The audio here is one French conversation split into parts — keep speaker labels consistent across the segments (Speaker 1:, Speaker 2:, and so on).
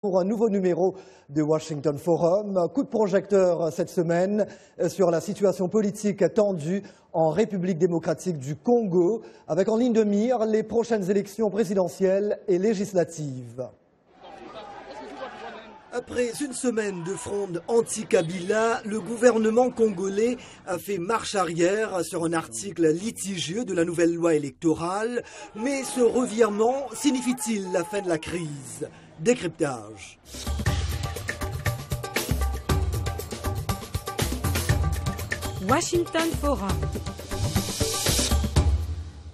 Speaker 1: Pour un nouveau numéro de Washington Forum, coup de projecteur cette semaine sur la situation politique tendue en République démocratique du Congo, avec en ligne de mire les prochaines élections présidentielles et législatives. Après une semaine de fronde anti-Kabila, le gouvernement congolais a fait marche arrière sur un article litigieux de la nouvelle loi électorale. Mais ce revirement signifie-t-il la fin de la crise ? Décryptage.
Speaker 2: Washington Forum.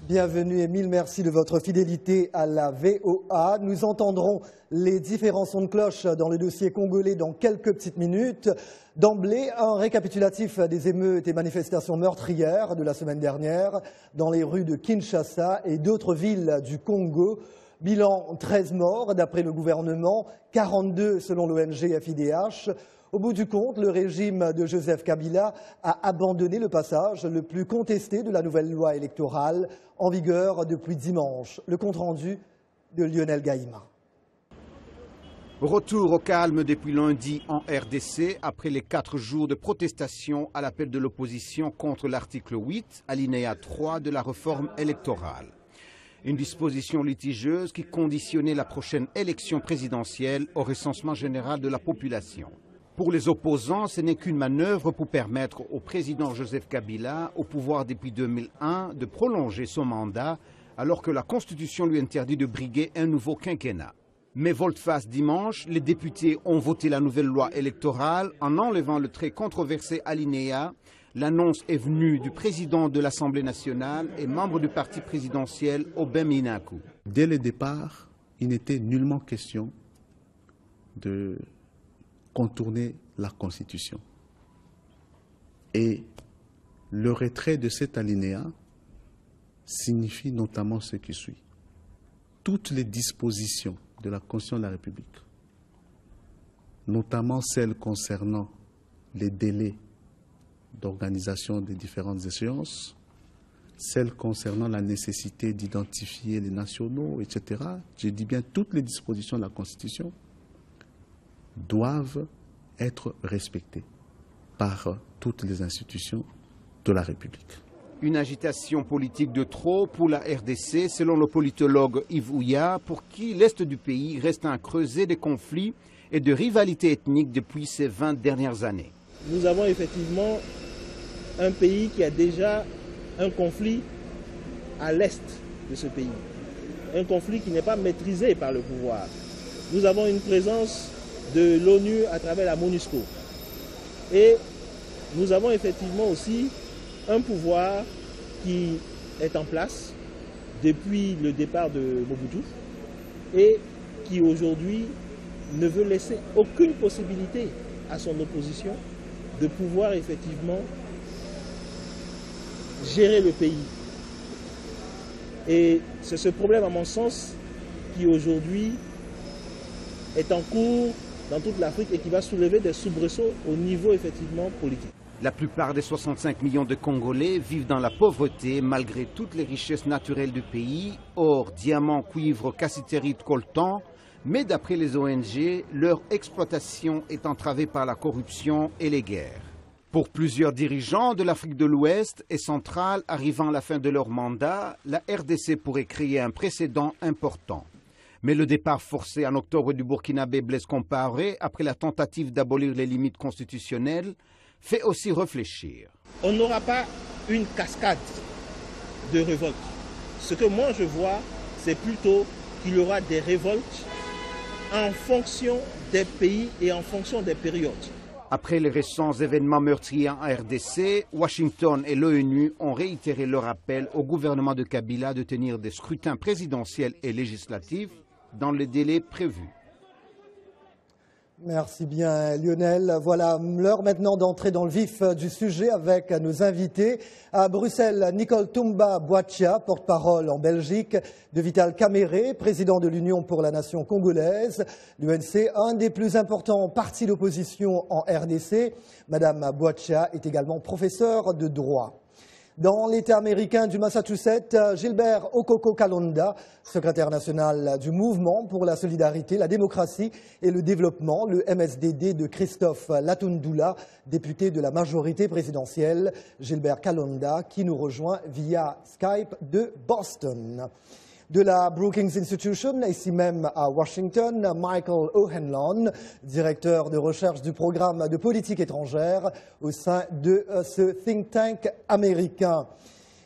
Speaker 1: Bienvenue et mille merci de votre fidélité à la VOA. Nous entendrons les différents sons de cloche dans le dossier congolais dans quelques petites minutes. D'emblée, un récapitulatif des émeutes et manifestations meurtrières de la semaine dernière dans les rues de Kinshasa et d'autres villes du Congo. Bilan 13 morts d'après le gouvernement, 42 selon l'ONG FIDH. Au bout du compte, le régime de Joseph Kabila a abandonné le passage le plus contesté de la nouvelle loi électorale en vigueur depuis dimanche. Le compte-rendu de Lionel Gaïma.
Speaker 3: Retour au calme depuis lundi en RDC après les 4 jours de protestation à l'appel de l'opposition contre l'article 8, alinéa 3 de la réforme électorale. Une disposition litigieuse qui conditionnait la prochaine élection présidentielle au recensement général de la population. Pour les opposants, ce n'est qu'une manœuvre pour permettre au président Joseph Kabila, au pouvoir depuis 2001, de prolonger son mandat alors que la Constitution lui interdit de briguer un nouveau quinquennat. Mais volte-face dimanche, les députés ont voté la nouvelle loi électorale en enlevant le très controversé alinéa. L'annonce est venue du président de l'Assemblée nationale et membre du parti présidentiel, Aubin Minakou.
Speaker 4: Dès le départ, il n'était nullement question de contourner la Constitution. Et le retrait de cet alinéa signifie notamment ce qui suit. Toutes les dispositions de la Constitution de la République, notamment celles concernant les délais d'organisation des différentes échéances, celles concernant la nécessité d'identifier les nationaux, etc. Je dis bien toutes les dispositions de la Constitution doivent être respectées par toutes les institutions de la République.
Speaker 3: Une agitation politique de trop pour la RDC, selon le politologue Yves Ouya, pour qui l'Est du pays reste un creuset de conflits et de rivalités ethniques depuis ces 20 dernières années.
Speaker 5: Nous avons effectivement un pays qui a déjà un conflit à l'est de ce pays. Un conflit qui n'est pas maîtrisé par le pouvoir. Nous avons une présence de l'ONU à travers la MONUSCO. Et nous avons effectivement aussi un pouvoir qui est en place depuis le départ de Mobutu et qui aujourd'hui ne veut laisser aucune possibilité à son opposition de pouvoir effectivement gérer le pays. Et c'est ce problème, à mon sens, qui aujourd'hui est en cours dans toute l'Afrique et qui va soulever des soubresauts au niveau effectivement politique.
Speaker 3: La plupart des 65 millions de Congolais vivent dans la pauvreté malgré toutes les richesses naturelles du pays, or, diamants, cuivre, cassitérite, coltan, mais d'après les ONG, leur exploitation est entravée par la corruption et les guerres. Pour plusieurs dirigeants de l'Afrique de l'Ouest et centrale arrivant à la fin de leur mandat, la RDC pourrait créer un précédent important. Mais le départ forcé en octobre du Burkinabé Blaise Compaoré, après la tentative d'abolir les limites constitutionnelles, fait aussi réfléchir.
Speaker 5: On n'aura pas une cascade de révoltes. Ce que moi je vois, c'est plutôt qu'il y aura des révoltes en fonction des pays et en fonction des périodes.
Speaker 3: Après les récents événements meurtriers en RDC, Washington et l'ONU ont réitéré leur appel au gouvernement de Kabila de tenir des scrutins présidentiels et législatifs dans les délais prévus.
Speaker 1: Merci bien Lionel. Voilà l'heure maintenant d'entrer dans le vif du sujet avec nos invités. À Bruxelles, Nicole Toumba-Boatia, porte-parole en Belgique de Vital Kamerhe, président de l'Union pour la nation congolaise, l'UNC, un des plus importants partis d'opposition en RDC. Madame Boatia est également professeure de droit. Dans l'État américain du Massachusetts, Gilbert Okoko Kalonda, secrétaire national du Mouvement pour la solidarité, la démocratie et le développement, le MSDD de Christophe Latundula, député de la majorité présidentielle. Gilbert Kalonda qui nous rejoint via Skype de Boston. De la Brookings Institution, ici même à Washington, Michael O'Hanlon, directeur de recherche du programme de politique étrangère au sein de ce think tank américain.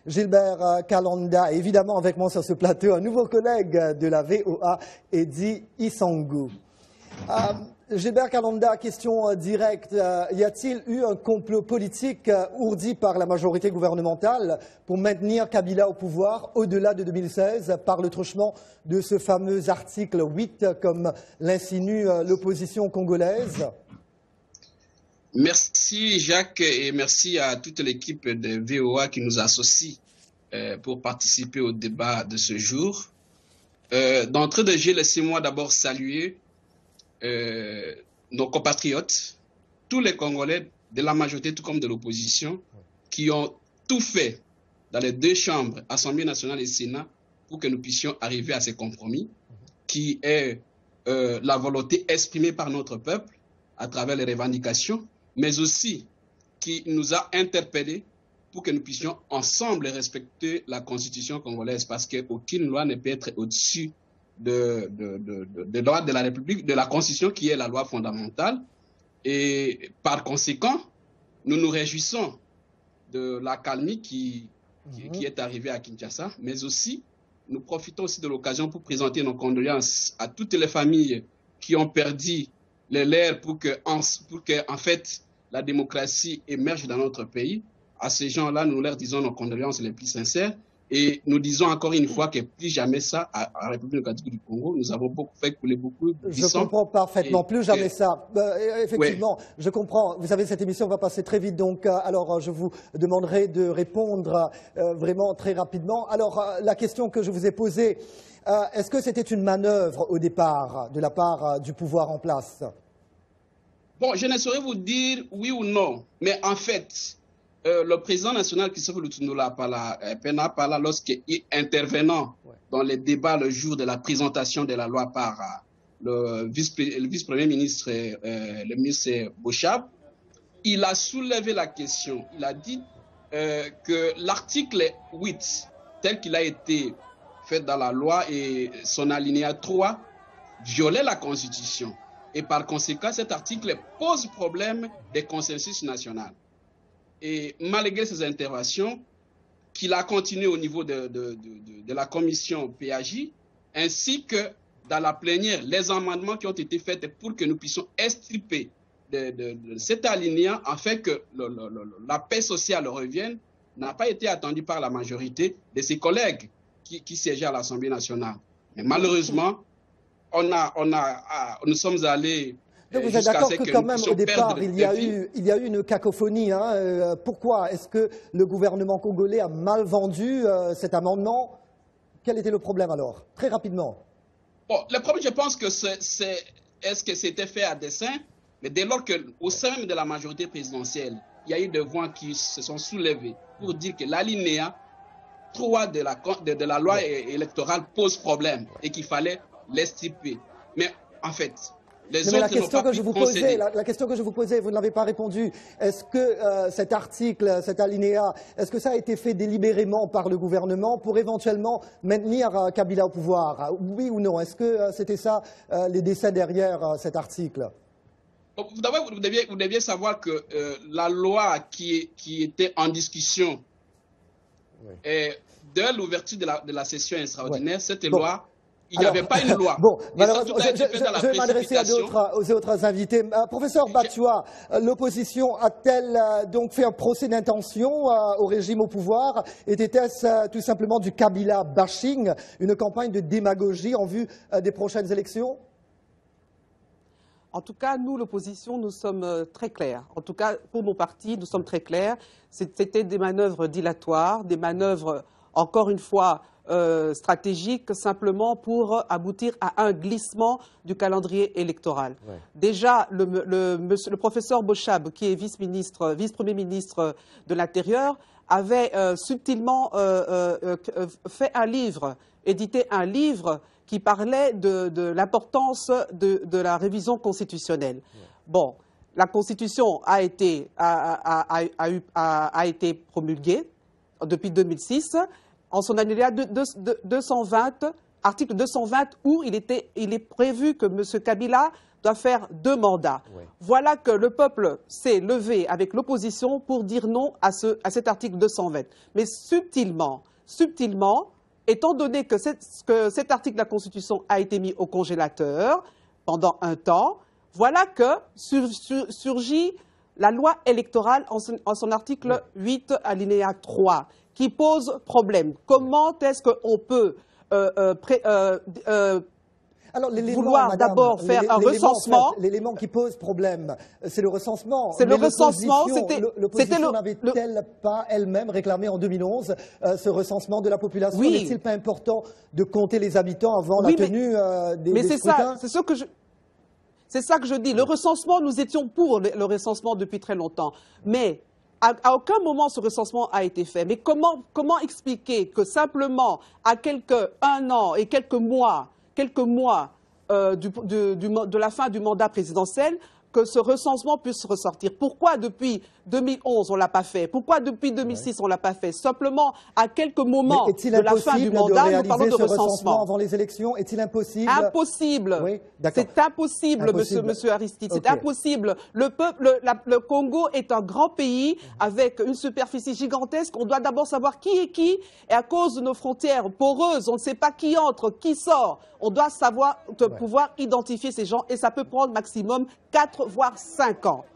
Speaker 1: Gilbert Kalonda, évidemment avec moi sur ce plateau, un nouveau collègue de la VOA, Eddie Isangu. Gilbert Kalonda, question directe. Y a-t-il eu un complot politique ourdi par la majorité gouvernementale pour maintenir Kabila au pouvoir au-delà de 2016 par le truchement de ce fameux article 8, comme l'insinue l'opposition congolaise?
Speaker 2: Merci Jacques et merci à toute l'équipe de VOA qui nous associe pour participer au débat de ce jour. D'entrée de jeu, laissez-moi d'abord saluer nos compatriotes, tous les Congolais de la majorité tout comme de l'opposition, qui ont tout fait dans les deux chambres, Assemblée nationale et Sénat, pour que nous puissions arriver à ces compromis, qui est la volonté exprimée par notre peuple à travers les revendications, mais aussi qui nous a interpellés pour que nous puissions ensemble respecter la Constitution congolaise, parce qu'aucune loi ne peut être au-dessus de loi de la République, de la Constitution qui est la loi fondamentale. Et par conséquent, nous nous réjouissons de l'accalmie qui est arrivée à Kinshasa, mais aussi nous profitons aussi de l'occasion pour présenter nos condoléances à toutes les familles qui ont perdu les leurs pour que en fait la démocratie émerge dans notre pays. À ces gens-là, nous leur disons nos condoléances les plus sincères. Et nous disons encore une fois que plus jamais ça, à la République démocratique du Congo, nous avons fait couler beaucoup de sang.
Speaker 1: Je comprends parfaitement, plus jamais ça. Effectivement, ouais. Je comprends. Vous savez, cette émission va passer très vite, donc alors je vous demanderai de répondre vraiment très rapidement. Alors, la question que je vous ai posée, est-ce que c'était une manœuvre au départ de la part du pouvoir en place?
Speaker 2: Bon, je ne saurais vous dire oui ou non, mais en fait, le président national Christophe Latundula Pena, lorsqu'il intervenant dans les débats le jour de la présentation de la loi par le vice-premier ministre, le ministre Boshab, il a soulevé la question. Il a dit que l'article 8, tel qu'il a été fait dans la loi et son alinéa 3, violait la Constitution. Et par conséquent, cet article pose problème des consensus national. Et malgré ces interventions, qu'il a continué au niveau de la commission PAJ, ainsi que dans la plénière, les amendements qui ont été faits pour que nous puissions extirper de cet alinéa, afin que la paix sociale revienne, n'a pas été attendu par la majorité de ses collègues qui siégeaient à l'Assemblée nationale. Mais malheureusement, nous sommes allés...
Speaker 1: Donc vous êtes d'accord que quand même au départ il y a eu une cacophonie. Pourquoi est-ce que le gouvernement congolais a mal vendu cet amendement? Quel était le problème alors? Très rapidement.
Speaker 2: Bon, le problème, je pense que est-ce que c'était fait à dessein? Mais dès lors qu'au sein même de la majorité présidentielle, il y a eu des voix qui se sont soulevées pour dire que l'alinéa 3 de la loi électorale pose problème et qu'il fallait l'extirper. Mais en fait...
Speaker 1: Mais la question que je vous posais, vous ne l'avez pas répondu. Est-ce que cet article, cet alinéa, est-ce que ça a été fait délibérément par le gouvernement pour éventuellement maintenir Kabila au pouvoir? Oui ou non? Est-ce que c'était ça les décès derrière cet article?
Speaker 2: D'abord, vous deviez savoir que la loi qui était en discussion dès l'ouverture de la session extraordinaire, cette loi... Il n'y avait pas une loi.
Speaker 1: Bon, malheureusement, je vais m'adresser aux autres invités. Professeur Batua, l'opposition a-t-elle donc fait un procès d'intention au régime au pouvoir? Était-ce tout simplement du Kabila bashing, une campagne de démagogie en vue des prochaines élections?
Speaker 6: En tout cas, nous, l'opposition, nous sommes très clairs. En tout cas, pour mon parti, nous sommes très clairs. C'était des manœuvres dilatoires, des manœuvres, encore une fois, stratégique simplement pour aboutir à un glissement du calendrier électoral. Ouais. Déjà, le professeur Boshab, qui est vice-premier ministre de l'Intérieur, avait subtilement fait un livre, édité un livre qui parlait de l'importance de la révision constitutionnelle. Ouais. Bon, la Constitution a été promulguée depuis 2006 en son alinéa 220, article 220, où il est prévu que M. Kabila doit faire 2 mandats. Ouais. Voilà que le peuple s'est levé avec l'opposition pour dire non à cet article 220. Mais subtilement, étant donné que cet article de la Constitution a été mis au congélateur pendant un temps, voilà que surgit la loi électorale en son article 8, alinéa 3, qui pose problème. Comment est-ce qu'on peut vouloir d'abord faire un recensement?
Speaker 1: L'élément qui pose problème, c'est le recensement.
Speaker 6: C'est le recensement.
Speaker 1: L'opposition n'avait-elle pas elle-même réclamé en 2011 ce recensement de la population?
Speaker 6: Oui.
Speaker 1: N'est-il pas important de compter les habitants avant la tenue des scrutins?
Speaker 6: C'est ça que je dis. Le recensement, nous étions pour le recensement depuis très longtemps. Mais à aucun moment ce recensement a été fait. Mais comment expliquer que simplement à un an et quelques mois de la fin du mandat présidentiel, que ce recensement puisse ressortir? Pourquoi depuis 2011 on ne l'a pas fait? Pourquoi depuis 2006 on ne l'a pas fait? Simplement à quelques moments de la fin du mandat, nous parlons de recensement.
Speaker 1: Avant les élections, est-il impossible?
Speaker 6: Impossible. Oui, c'est impossible, monsieur Aristide. C'est impossible. Le Congo est un grand pays avec une superficie gigantesque. On doit d'abord savoir qui est qui. Et à cause de nos frontières poreuses, on ne sait pas qui entre, qui sort. On doit pouvoir identifier ces gens et ça peut prendre maximum 4 voire 5 ans.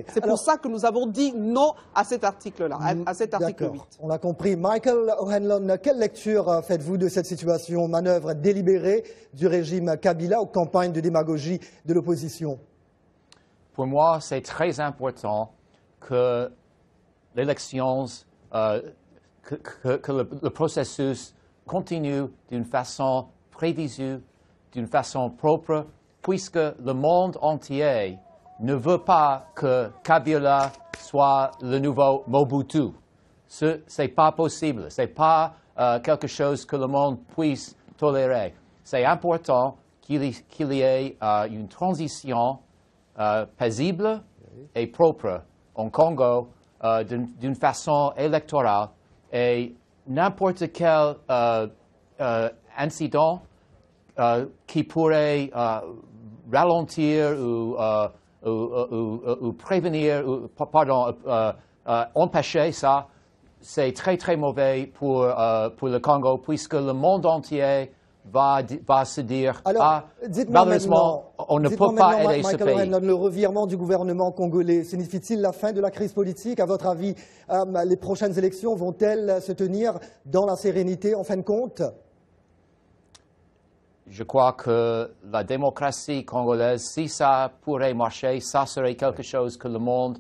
Speaker 6: C'est pour ça que nous avons dit non à cet article-là, à cet article 8.
Speaker 1: On l'a compris. Michael O'Hanlon, quelle lecture faites-vous de cette situation, manœuvre délibérée du régime Kabila aux campagnes de démagogie de l'opposition?
Speaker 7: Pour moi, c'est très important que l'élection, que le processus continue d'une façon prévisible, d'une façon propre, puisque le monde entier ne veut pas que Kabila soit le nouveau Mobutu. Ce n'est pas possible. Ce n'est pas quelque chose que le monde puisse tolérer. C'est important qu'il y ait une transition paisible et propre en Congo d'une façon électorale. Et n'importe quel incident qui pourrait ralentir ou prévenir, empêcher ça, c'est très très mauvais pour le Congo, puisque le monde entier va se dire malheureusement, on ne peut pas aider ce pays.
Speaker 1: Le revirement du gouvernement congolais signifie-t-il la fin de la crise politique? À votre avis, les prochaines élections vont-elles se tenir dans la sérénité en fin de compte?
Speaker 7: Je crois que la démocratie congolaise, si ça pourrait marcher, ça serait quelque chose que le monde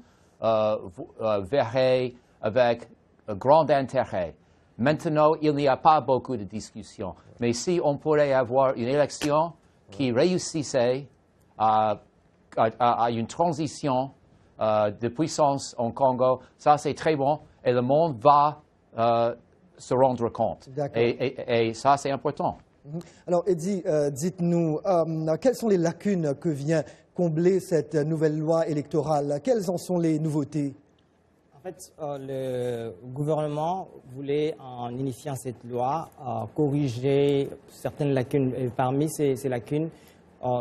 Speaker 7: verrait avec grand intérêt. Maintenant, il n'y a pas beaucoup de discussions. Mais si on pourrait avoir une élection qui réussissait à une transition de puissance en Congo, ça c'est très bon et le monde va se rendre compte. Et ça c'est important.
Speaker 1: Alors, Eddy, dites-nous, quelles sont les lacunes que vient combler cette nouvelle loi électorale? Quelles en sont les nouveautés?
Speaker 8: En fait, le gouvernement voulait, en initiant cette loi, corriger certaines lacunes. Et parmi ces lacunes,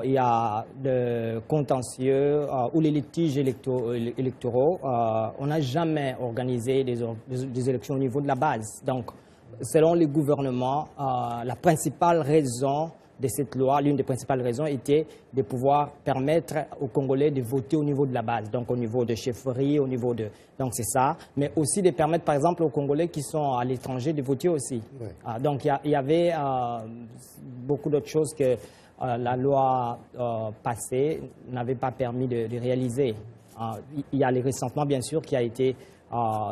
Speaker 8: il y a le contentieux ou les litiges électoraux. On n'a jamais organisé des élections au niveau de la base. Donc, selon les gouvernements, la principale raison de cette loi, l'une des principales raisons était de pouvoir permettre aux Congolais de voter au niveau de la base, donc au niveau de chefferie, au niveau de... Donc c'est ça, mais aussi de permettre par exemple aux Congolais qui sont à l'étranger de voter aussi. Ouais. Donc il y avait beaucoup d'autres choses que la loi passée n'avait pas permis de réaliser. Il y a les recensements bien sûr qui a été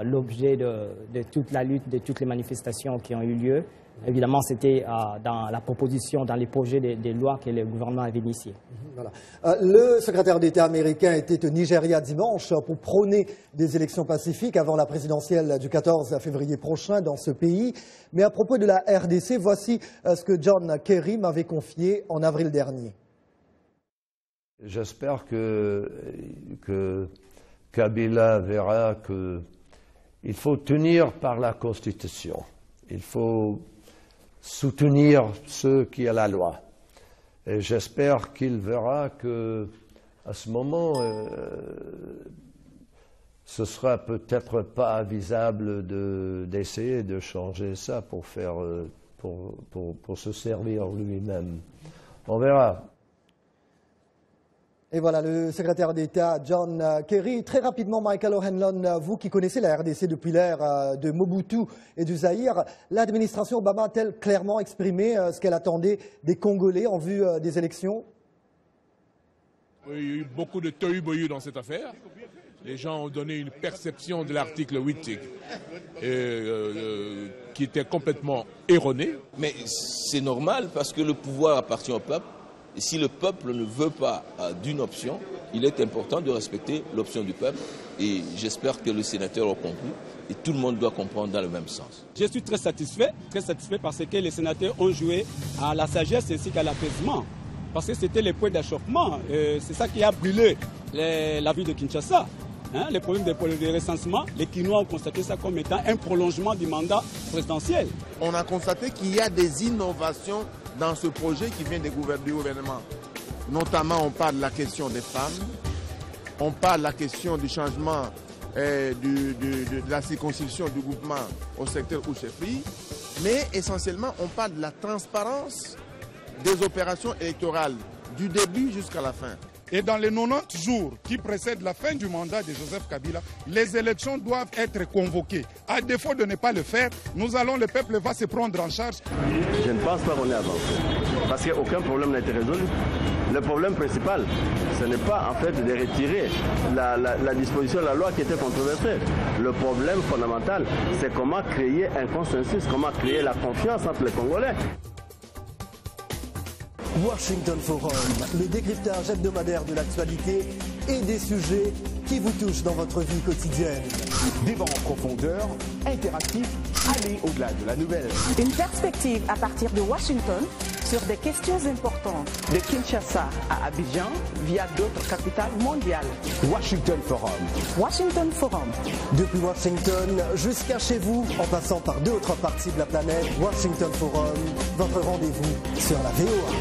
Speaker 8: l'objet de toute la lutte, de toutes les manifestations qui ont eu lieu. Évidemment, c'était dans la proposition, dans les projets des lois que le gouvernement avait initiés.
Speaker 1: Voilà. Le secrétaire d'État américain était au Nigeria dimanche pour prôner des élections pacifiques avant la présidentielle du 14 février prochain dans ce pays. Mais à propos de la RDC, voici ce que John Kerry m'avait confié en avril dernier.
Speaker 9: J'espère que Kabila verra qu'il faut tenir par la Constitution. Il faut soutenir ceux qui ont la loi. Et j'espère qu'il verra qu'à ce moment, ce sera peut-être pas avisable d'essayer de changer ça pour se servir lui-même. On verra.
Speaker 1: Et voilà, le secrétaire d'État John Kerry. Très rapidement, Michael O'Hanlon, vous qui connaissez la RDC depuis l'ère de Mobutu et du Zaïre, l'administration Obama a-t-elle clairement exprimé ce qu'elle attendait des Congolais en vue des élections?
Speaker 10: Oui, il y a eu beaucoup de tohu-bohu dans cette affaire. Les gens ont donné une perception de l'article 8 qui était complètement erronée.
Speaker 11: Mais c'est normal parce que le pouvoir appartient au peuple. Et si le peuple ne veut pas d'une option, il est important de respecter l'option du peuple. Et j'espère que le sénateur a compris. Et tout le monde doit comprendre dans le même sens.
Speaker 12: Je suis très satisfait parce que les sénateurs ont joué à la sagesse ainsi qu'à l'apaisement. Parce que c'était les points d'achoppement. C'est ça qui a brûlé la ville de Kinshasa. Les problèmes de recensement, les Kinois ont constaté ça comme étant un prolongement du mandat présidentiel.
Speaker 13: On a constaté qu'il y a des innovations dans ce projet qui vient du gouvernement. Notamment, on parle de la question des femmes, on parle de la question du changement de la circonscription du groupement au secteur ou chefferie, mais essentiellement, on parle de la transparence des opérations électorales, du début jusqu'à la fin.
Speaker 14: Et dans les 90 jours qui précèdent la fin du mandat de Joseph Kabila, les élections doivent être convoquées. À défaut de ne pas le faire, le peuple va se prendre en charge.
Speaker 15: Je ne pense pas qu'on est avancé, parce qu'aucun problème n'a été résolu. Le problème principal, ce n'est pas en fait de retirer la disposition de la loi qui était controversée. Le problème fondamental, c'est comment créer un consensus, comment créer la confiance entre les Congolais.
Speaker 1: Washington Forum, le décryptage hebdomadaire de l'actualité et des sujets qui vous touchent dans votre vie quotidienne.
Speaker 16: Débat en profondeur, interactif, aller au-delà de la nouvelle.
Speaker 17: Une perspective à partir de Washington sur des questions importantes.
Speaker 16: De Kinshasa à Abidjan via d'autres capitales mondiales. Washington Forum.
Speaker 17: Washington Forum.
Speaker 1: Depuis Washington jusqu'à chez vous, en passant par d'autres parties de la planète, Washington Forum, votre rendez-vous sur la VOA.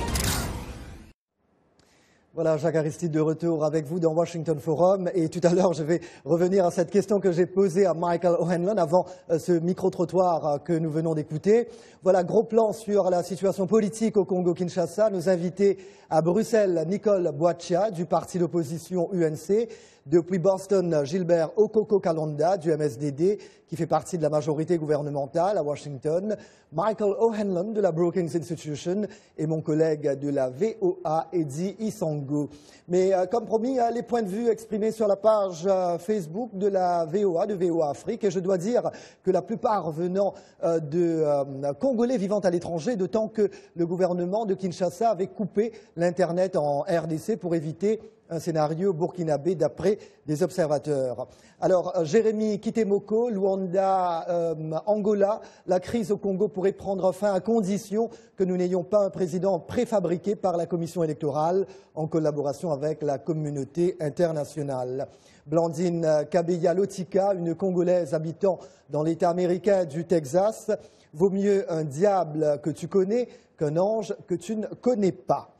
Speaker 1: Voilà, Jacques Aristide de retour avec vous dans Washington Forum. Et tout à l'heure, je vais revenir à cette question que j'ai posée à Michael O'Hanlon avant ce micro-trottoir que nous venons d'écouter. Voilà, gros plan sur la situation politique au Congo-Kinshasa. Nos invités à Bruxelles, Nicole Boachia du parti d'opposition UNC. Depuis Boston, Gilbert Okoko-Kalonda du MSDD, qui fait partie de la majorité gouvernementale à Washington, Michael O'Hanlon de la Brookings Institution et mon collègue de la VOA, Eddie Isango. Mais comme promis, les points de vue exprimés sur la page Facebook de la VOA, de VOA Afrique, et je dois dire que la plupart venant de Congolais vivant à l'étranger, d'autant que le gouvernement de Kinshasa avait coupé l'Internet en RDC pour éviter un scénario burkinabé d'après des observateurs. Alors, Jérémy Kitemoko, Luanda, Angola, la crise au Congo pourrait prendre fin à condition que nous n'ayons pas un président préfabriqué par la commission électorale en collaboration avec la communauté internationale. Blandine Kabeya-Lotika, une Congolaise habitant dans l'État américain du Texas, vaut mieux un diable que tu connais qu'un ange que tu ne connais pas.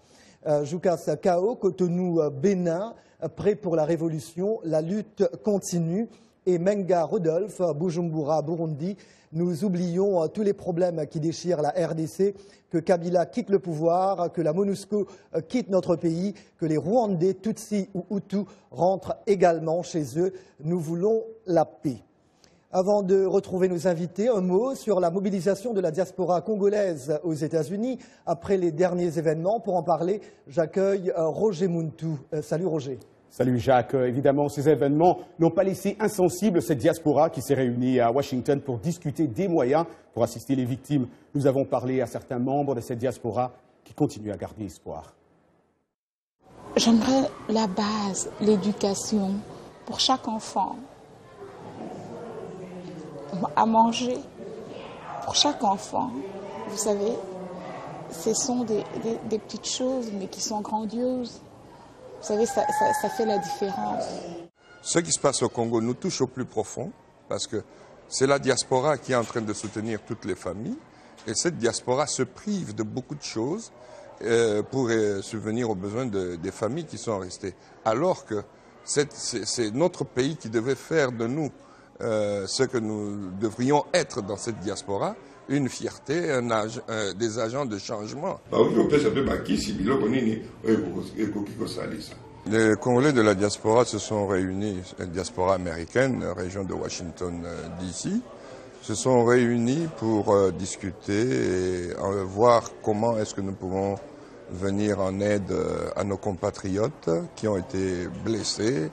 Speaker 1: Joukas Kao, Cotonou, Bénin, prêt pour la révolution, la lutte continue. Et Menga Rodolphe, Bujumbura, Burundi, nous oublions tous les problèmes qui déchirent la RDC, que Kabila quitte le pouvoir, que la MONUSCO quitte notre pays, que les Rwandais, Tutsis ou Hutus rentrent également chez eux. Nous voulons la paix. Avant de retrouver nos invités, un mot sur la mobilisation de la diaspora congolaise aux États-Unis après les derniers événements. Pour en parler, j'accueille Roger Muntu. Salut Roger.
Speaker 18: Salut Jacques. Évidemment, ces événements n'ont pas laissé insensible cette diaspora qui s'est réunie à Washington pour discuter des moyens pour assister les victimes. Nous avons parlé à certains membres de cette diaspora qui continuent à garder espoir.
Speaker 19: J'aimerais la base, l'éducation pour chaque enfant. À manger pour chaque enfant. Vous savez, ce sont des petites choses, mais qui sont grandioses. Vous savez, ça fait la différence.
Speaker 20: Ce qui se passe au Congo nous touche au plus profond, parce que c'est la diaspora qui est en train de soutenir toutes les familles, et cette diaspora se prive de beaucoup de choses pour subvenir aux besoins des familles qui sont restées. Alors que c'est notre pays qui devait faire de nous ce que nous devrions être dans cette diaspora, une fierté, des agents de changement. Les Congolais de la diaspora se sont réunis, la diaspora américaine, région de Washington DC, se sont réunis pour discuter et voir comment est-ce que nous pouvons venir en aide à nos compatriotes qui ont été blessés,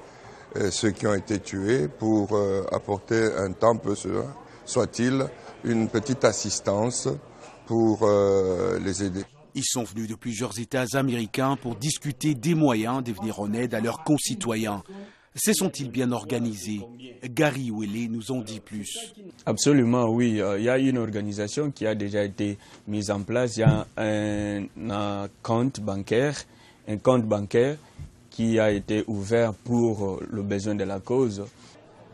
Speaker 20: ceux qui ont été tués, pour apporter un temps peu soit-il une petite assistance pour les aider.
Speaker 21: Ils sont venus de plusieurs États américains pour discuter des moyens de venir en aide à leurs concitoyens. Se sont-ils bien organisés? Gary Ouellet nous en dit plus.
Speaker 22: Absolument, oui. Il y a une organisation qui a déjà été mise en place. Il y a un compte bancaire qui a été ouvert pour le besoin de la cause.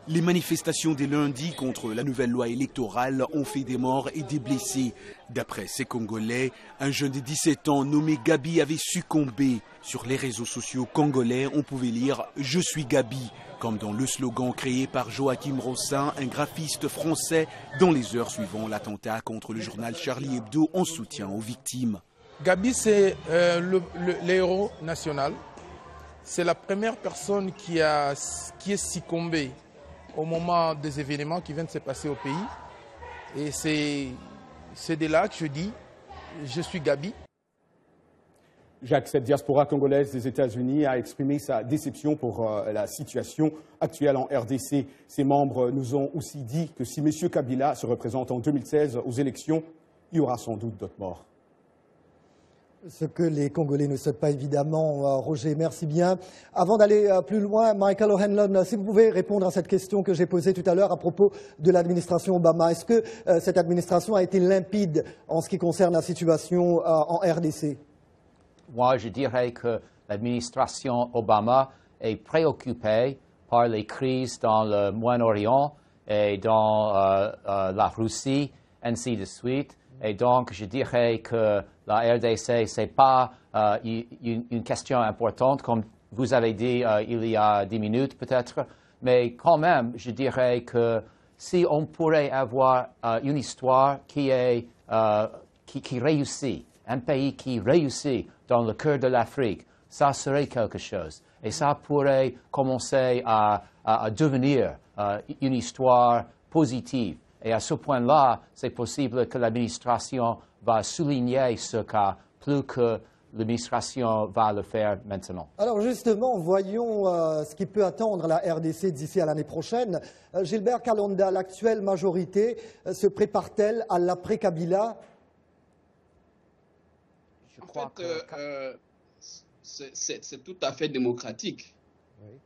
Speaker 21: Les manifestations des lundis contre la nouvelle loi électorale ont fait des morts et des blessés. D'après ces Congolais, un jeune de 17 ans nommé Gabi avait succombé. Sur les réseaux sociaux congolais, on pouvait lire « Je suis Gabi », comme dans le slogan créé par Joachim Rossin, un graphiste français, dans les heures suivant l'attentat contre le journal Charlie Hebdo en soutien aux victimes.
Speaker 13: Gabi, c'est l'héros national. C'est la première personne qui est succombée au moment des événements qui viennent de se passer au pays. Et c'est de là que je dis, je suis Gabi.
Speaker 18: Jacques, cette diaspora congolaise des États-Unis a exprimé sa déception pour la situation actuelle en RDC. Ses membres nous ont aussi dit que si M. Kabila se représente en 2016 aux élections, il y aura sans doute d'autres morts.
Speaker 1: Ce que les Congolais ne souhaitent pas évidemment. Roger, merci bien. Avant d'aller plus loin, Michael O'Hanlon, si vous pouvez répondre à cette question que j'ai posée tout à l'heure à propos de l'administration Obama. Est-ce que cette administration a été limpide en ce qui concerne la situation en RDC?
Speaker 7: Moi, je dirais que l'administration Obama est préoccupée par les crises dans le Moyen-Orient et dans la Russie, ainsi de suite. Et donc, je dirais que la RDC, ce n'est pas une question importante, comme vous avez dit il y a 10 minutes peut-être. Mais quand même, je dirais que si on pourrait avoir une histoire qui réussit, un pays qui réussit dans le cœur de l'Afrique, ça serait quelque chose. Et ça pourrait commencer à devenir une histoire positive. Et à ce point-là, c'est possible que l'administration va souligner ce cas plus que l'administration va le faire maintenant.
Speaker 1: Alors justement, voyons ce qui peut attendre la RDC d'ici à l'année prochaine. Gilbert Kalonda, l'actuelle majorité se prépare-t-elle à l'après-Kabila?
Speaker 2: En fait, c'est tout à fait démocratique.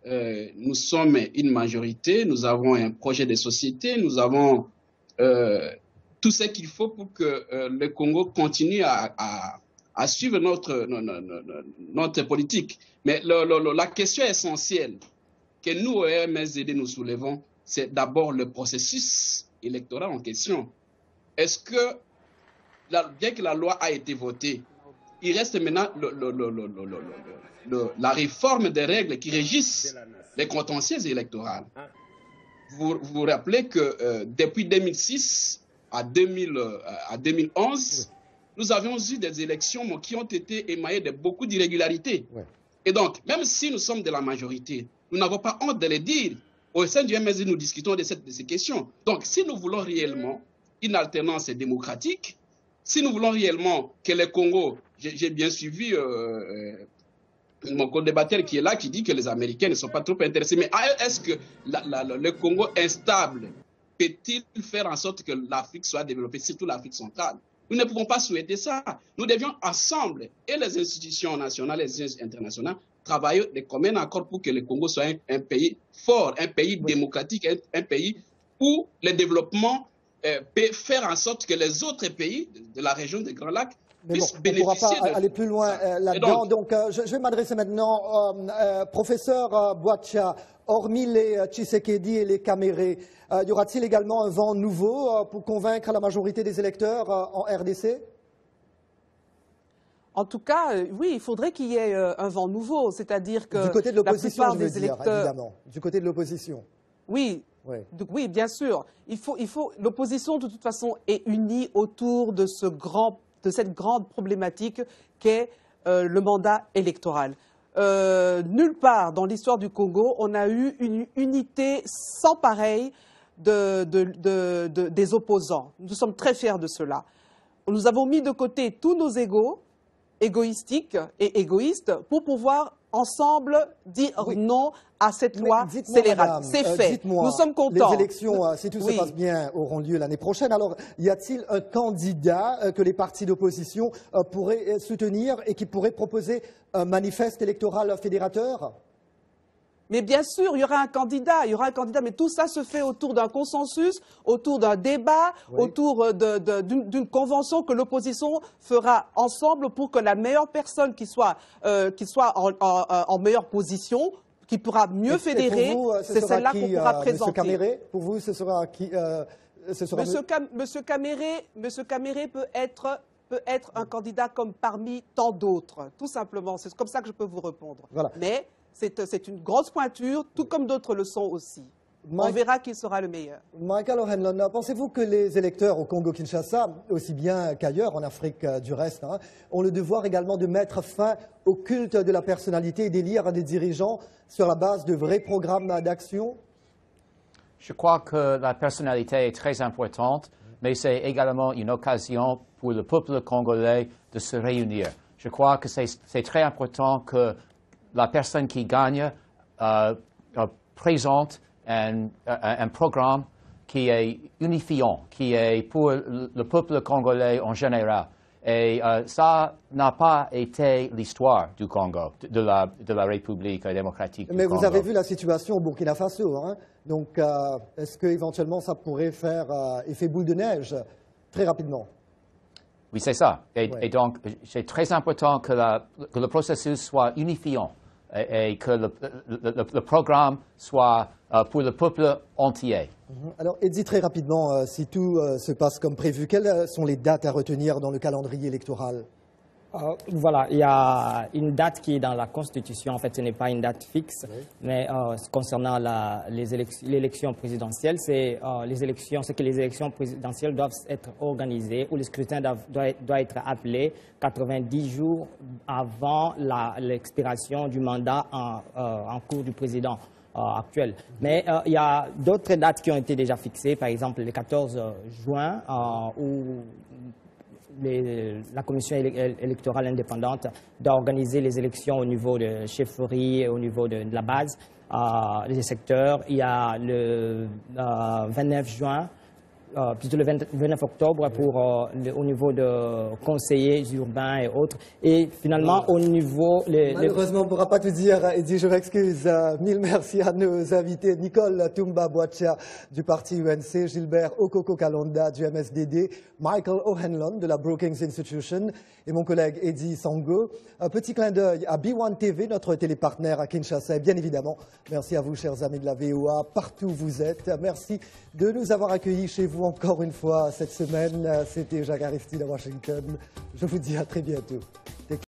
Speaker 2: Nous sommes une majorité, nous avons un projet de société, nous avons tout ce qu'il faut pour que le Congo continue à suivre notre politique. Mais la question essentielle que nous, au RMSD, nous soulevons, c'est d'abord le processus électoral en question. Est-ce que, bien que la loi a été votée, il reste maintenant la réforme des règles qui régissent les contentieux électoraux. Vous vous rappelez que depuis 2006 à 2011, nous avions eu des élections qui ont été émaillées de beaucoup d'irrégularités. Ouais. Et donc, même si nous sommes de la majorité, nous n'avons pas honte de le dire. Au sein du MSD, nous discutons de ces questions. Donc, si nous voulons réellement une alternance démocratique, si nous voulons réellement que le Congo, j'ai bien suivi mon co-débatteur qui est là, qui dit que les Américains ne sont pas trop intéressés. Mais est-ce que le Congo instable peut-il faire en sorte que l'Afrique soit développée, surtout l'Afrique centrale? Nous ne pouvons pas souhaiter ça. Nous devions ensemble, et les institutions nationales et les institutions internationales, travailler de commun accord pour que le Congo soit un pays fort, un pays démocratique, un pays où le développement peut faire en sorte que les autres pays de la région des Grands Lacs puissent bénéficier.
Speaker 1: On ne pourra pas aller plus loin là-dedans. Donc, je vais m'adresser maintenant professeur Boacha. Hormis les Tshisekedi et les Kaméré, y aura-t-il également un vent nouveau pour convaincre la majorité des électeurs en RDC?
Speaker 6: En tout cas, oui, il faudrait qu'il y ait un vent nouveau, c'est-à-dire que
Speaker 1: du côté de l'opposition,
Speaker 6: la plupart des électeurs,
Speaker 1: évidemment, du côté de l'opposition.
Speaker 6: Oui, oui, bien sûr. L'opposition, de toute façon, est unie autour de cette grande problématique qu'est le mandat électoral. Nulle part dans l'histoire du Congo, on a eu une unité sans pareille des opposants. Nous sommes très fiers de cela. Nous avons mis de côté tous nos égos, égoïstiques et égoïstes, pour pouvoir ensemble dire non à cette loi scélérate. C'est fait. Nous sommes contents.
Speaker 1: Les élections, si tout se passe bien, auront lieu l'année prochaine. Alors, y a-t-il un candidat que les partis d'opposition pourraient soutenir et qui pourrait proposer un manifeste électoral fédérateur?
Speaker 6: Mais bien sûr, il y aura un candidat, mais tout ça se fait autour d'un consensus, autour d'un débat, autour d'une convention que l'opposition fera ensemble pour que la meilleure personne qui soit en meilleure position, qui pourra mieux fédérer, c'est celle-là qu'on pourra présenter.
Speaker 1: Monsieur Kaméré, pour vous, ce sera qui
Speaker 6: Monsieur Kaméré peut être un candidat comme parmi tant d'autres, tout simplement. C'est comme ça que je peux vous répondre.
Speaker 1: Voilà.
Speaker 6: Mais c'est une grosse pointure, tout comme d'autres le sont aussi. On verra qui sera le meilleur.
Speaker 1: Michael O'Hanlon, pensez-vous que les électeurs au Congo-Kinshasa, aussi bien qu'ailleurs en Afrique du reste, ont le devoir également de mettre fin au culte de la personnalité et d'élire des dirigeants sur la base de vrais programmes d'action?
Speaker 7: Je crois que la personnalité est très importante, mais c'est également une occasion pour le peuple congolais de se réunir. Je crois que c'est très important que la personne qui gagne présente un programme qui est unifiant, qui est pour le peuple congolais en général. Et ça n'a pas été l'histoire du Congo, de la République démocratique du Congo.
Speaker 1: Mais vous avez vu la situation au Burkina Faso, donc est-ce qu'éventuellement ça pourrait faire effet boule de neige très rapidement?
Speaker 7: Oui, c'est ça. Et donc, c'est très important que le processus soit unifiant et que le programme soit pour le peuple entier.
Speaker 1: Alors, Eddy, très rapidement, si tout se passe comme prévu, quelles sont les dates à retenir dans le calendrier électoral?
Speaker 8: Voilà, il y a une date qui est dans la Constitution. En fait, ce n'est pas une date fixe, mais concernant l'élection présidentielle, c'est que les élections présidentielles doivent être organisées, ou le scrutin doit être appelé 90 jours avant l'expiration du mandat en cours du président actuel. Mais il y a d'autres dates qui ont été déjà fixées, par exemple le 14 juin, où la commission électorale indépendante doit organiser les élections au niveau de chefferie, au niveau de la base, des secteurs. Il y a le 29 juin, plutôt le 29 octobre au niveau de conseillers urbains et autres. Et finalement, au niveau...
Speaker 1: Malheureusement, on ne pourra pas tout dire, Eddy, je m'excuse. Mille merci à nos invités. Nicole Toumba Boacha du parti UNC, Gilbert Okoko Kalonda du MSDD, Michael O'Hanlon de la Brookings Institution et mon collègue Eddy Sango. Un petit clin d'œil à B1 TV, notre télépartenaire à Kinshasa. Et bien évidemment, merci à vous, chers amis de la VOA, partout où vous êtes. Merci de nous avoir accueillis chez vous encore une fois cette semaine. C'était Jacques Aristide à Washington. Je vous dis à très bientôt.